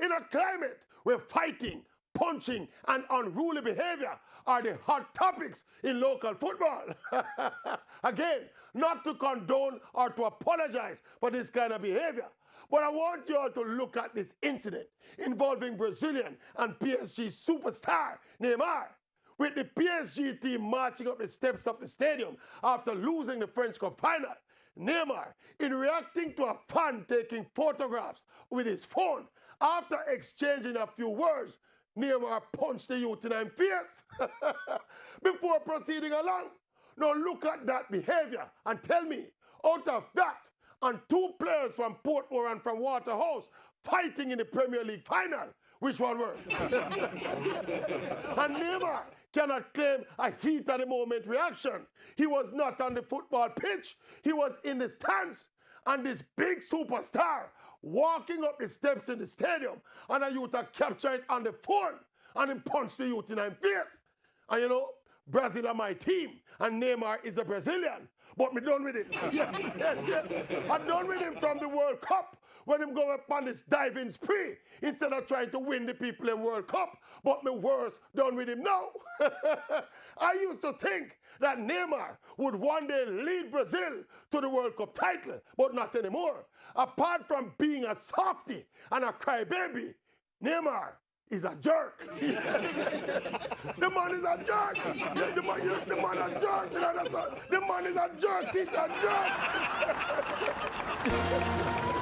In a climate where fighting, punching, and unruly behavior are the hot topics in local football. Again, not to condone or to apologize for this kind of behavior, but I want you all to look at this incident involving Brazilian and PSG superstar Neymar, with the PSG team marching up the steps of the stadium after losing the French Cup final. Neymar, in reacting to a fan taking photographs with his phone, after exchanging a few words, Neymar punched the youth in the face before proceeding along. Now look at that behavior and tell me, out of that and two players from Portmore and from Waterhouse fighting in the Premier League final, which one worse? And Neymar cannot claim a heat of the moment reaction. He was not on the football pitch. He was in the stands. And this big superstar walking up the steps in the stadium, and a youth captured it on the phone and then punched the youth in the face. And you know, Brazil are my team, and Neymar is a Brazilian. But me done with him. Yes. I'm done with him from the World Cup when him go up on this diving spree instead of trying to win the people in World Cup. But me worse done with him now. I used to think that Neymar would one day lead Brazil to the World Cup title, but not anymore. Apart from being a softie and a crybaby, Neymar is a jerk. The man is a jerk. The man is a jerk. The man is a jerk. He's a jerk.